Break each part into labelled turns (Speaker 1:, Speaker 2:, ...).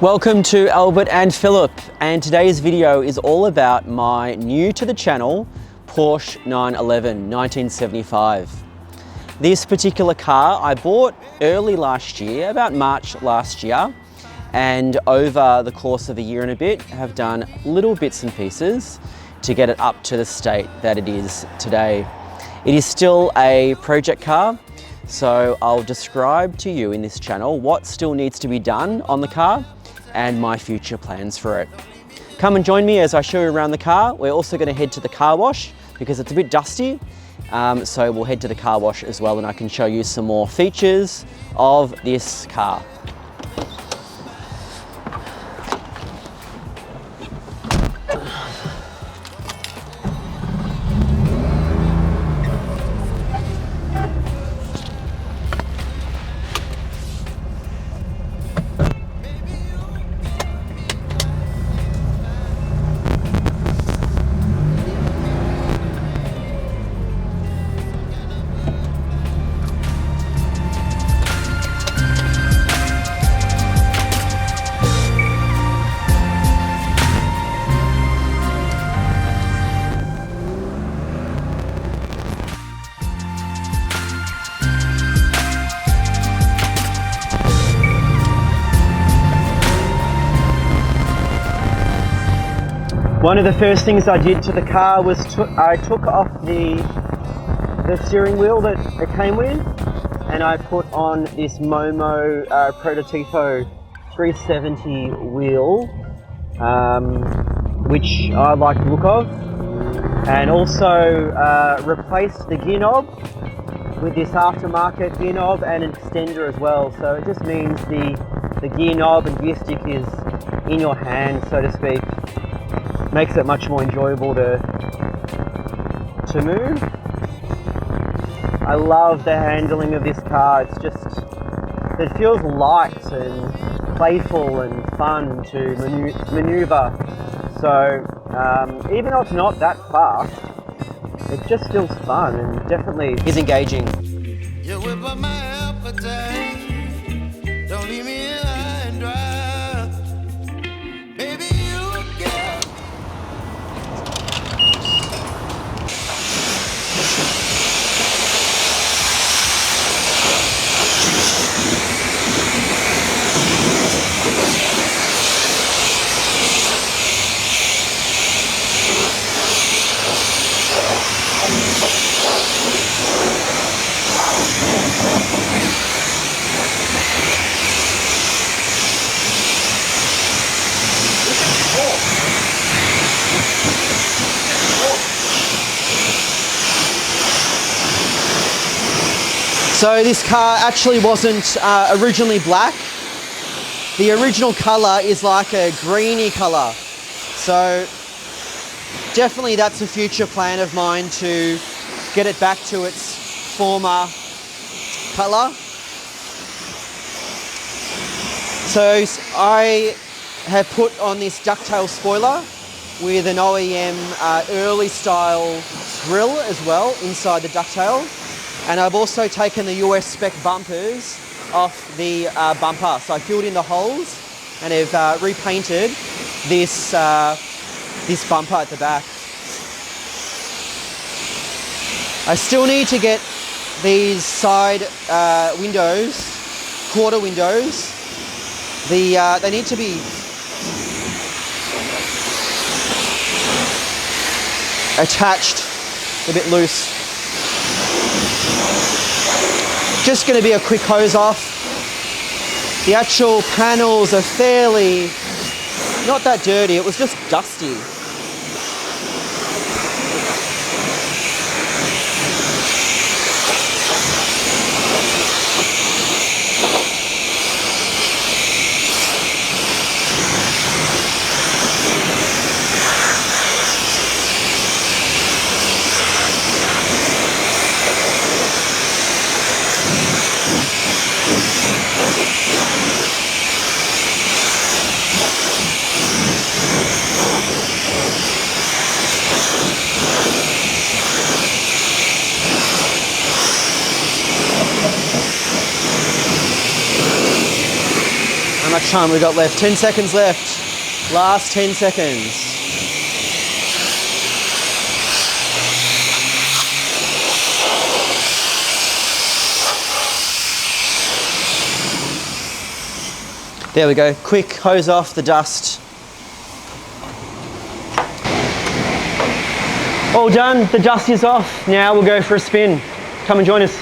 Speaker 1: Welcome to Albert and Phillip, and today's video is all about my new to the channel Porsche 911 1975. This particular car I bought early last year, about March last year, and over the course of a year and a bit have done little bits and pieces to get it up to the state that it is today. It is still a project car, so I'll describe to you in this channel what still needs to be done on the car and my future plans for it. Come and join me as I show you around the car. We're also going to head to the car wash because it's a bit dusty, so we'll head to the car wash as well and I can show you some more features of this car. One of the first things I did to the car was I took off the steering wheel that it came with, and I put on this Momo Prototipo 370 wheel, which I like the look of, and also replaced the gear knob with this aftermarket gear knob and an extender as well. So it just means the gear knob and gear stick is in your hand, so to speak. Makes it much more enjoyable to move. I love the handling of this car. It's just, it feels light and playful and fun to maneuver. So even though it's not that fast, it just feels fun and definitely is engaging. You whip up my appetite. Don't leave me high and dry. Baby, So this car actually wasn't originally black. The original colour is like a greeny colour. So definitely that's a future plan of mine, to get it back to its former colour. So I have put on this ducktail spoiler with an OEM early style grille as well inside the ducktail. And I've also taken the US spec bumpers off the bumper. So I filled in the holes and have repainted this, this bumper at the back. I still need to get these side windows, quarter windows. They need to be attached a bit loose. Just going to be a quick hose off. The actual panels are fairly, not that dirty, it was just dusty. much time we got left. 10 seconds left. Last 10 seconds. There we go. Quick hose off the dust. All done. The dust is off. Now we'll go for a spin. Come and join us.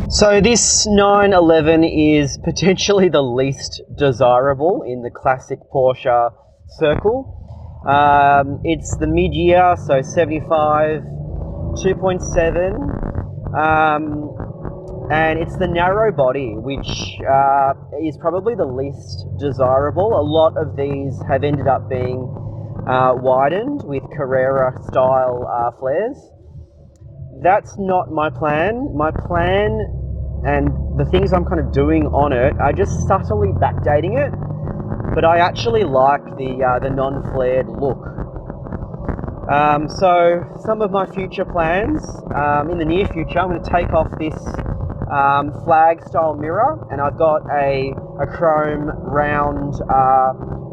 Speaker 1: So this 911 is potentially the least desirable in the classic Porsche circle. It's the mid-year, so 75, 2.7, and it's the narrow body, which is probably the least desirable. A lot of these have ended up being widened with Carrera style flares. That's not my plan. My plan and the things I'm kind of doing on it are just subtly backdating it, but I actually like the non-flared look. So some of my future plans, in the near future, I'm going to take off this flag style mirror, and I've got a chrome round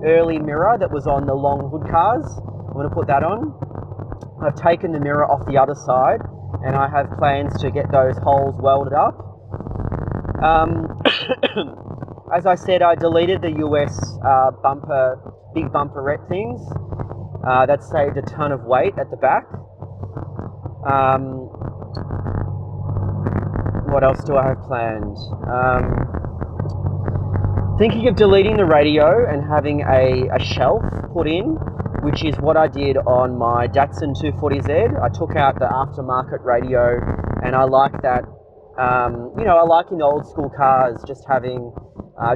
Speaker 1: early mirror that was on the long hood cars. I'm going to put that on. I've taken the mirror off the other side, and I have plans to get those holes welded up. As I said, I deleted the US big bumperette things. That saved a ton of weight at the back. What else do I have planned? Thinking of deleting the radio and having a shelf put in, which is what I did on my Datsun 240Z. I took out the aftermarket radio, and I like that. You know, I like in old school cars just having,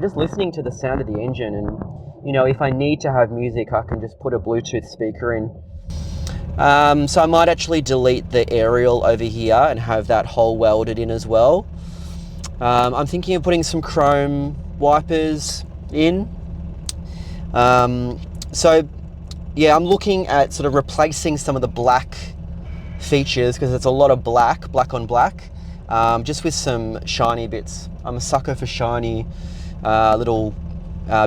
Speaker 1: just listening to the sound of the engine, and you know, if I need to have music, I can just put a Bluetooth speaker in. So I might actually delete the aerial over here and have that hole welded in as well. I'm thinking of putting some chrome wipers in. So yeah, I'm looking at sort of replacing some of the black features, because it's a lot of black on black, just with some shiny bits. I'm a sucker for shiny little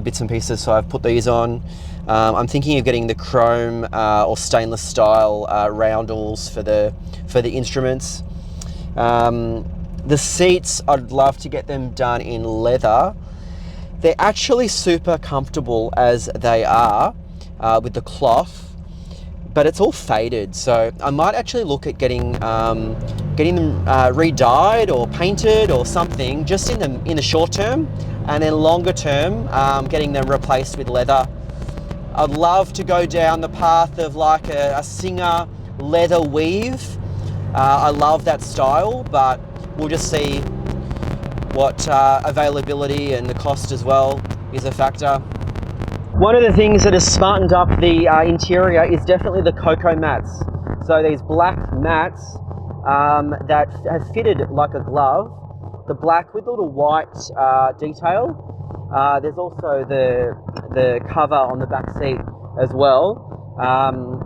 Speaker 1: bits and pieces, so I've put these on. I'm thinking of getting the chrome or stainless style roundels for the instruments. The seats, I'd love to get them done in leather. They're actually super comfortable as they are with the cloth, but it's all faded, so I might actually look at getting them re-dyed or painted or something, just in the short term, and then longer term getting them replaced with leather. I'd love to go down the path of like a Singer leather weave. I love that style, but we'll just see what availability and the cost as well is a factor. One of the things that has smartened up the interior is definitely the cocoa mats. So these black mats that have fitted like a glove, the black with a little white detail. There's also the cover on the back seat as well,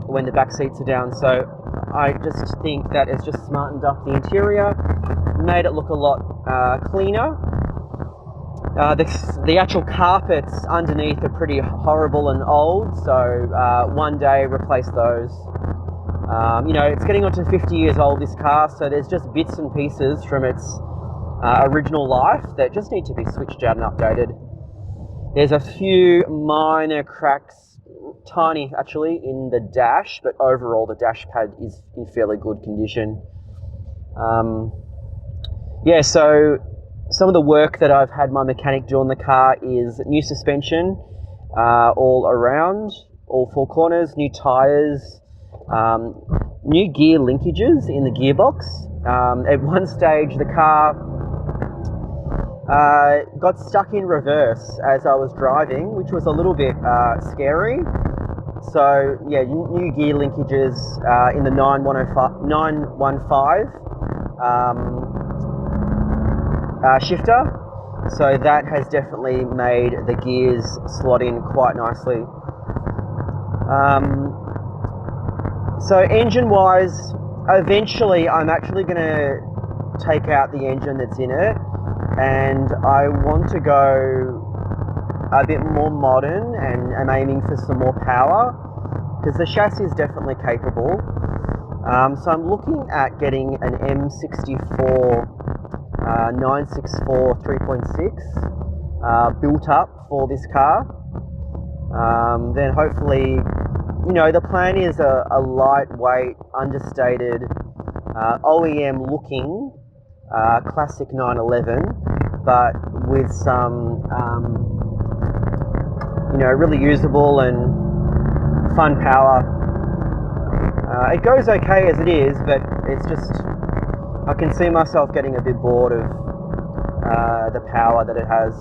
Speaker 1: when the back seats are down. So I just think that it's just smartened up the interior, made it look a lot cleaner. The actual carpets underneath are pretty horrible and old, so one day replace those. You know, it's getting on to 50 years old, this car, so there's just bits and pieces from its original life that just need to be switched out and updated. There's a few minor cracks, tiny actually, in the dash, but overall the dash pad is in fairly good condition. Yeah, so some of the work that I've had my mechanic do on the car is new suspension all around, all four corners, new tyres, new gear linkages in the gearbox. At one stage the car got stuck in reverse as I was driving, which was a little bit scary. So yeah, new gear linkages in the 915 shifter. So that has definitely made the gears slot in quite nicely. So engine wise, eventually I'm actually going to take out the engine that's in it, and I want to go a bit more modern, and I'm aiming for some more power because the chassis is definitely capable. So I'm looking at getting an M64 964 3.6 built up for this car. Then hopefully, you know, the plan is a lightweight, understated, OEM looking classic 911, but with some, you know, really usable and fun power. It goes okay as it is, but it's just, I can see myself getting a bit bored of the power that it has.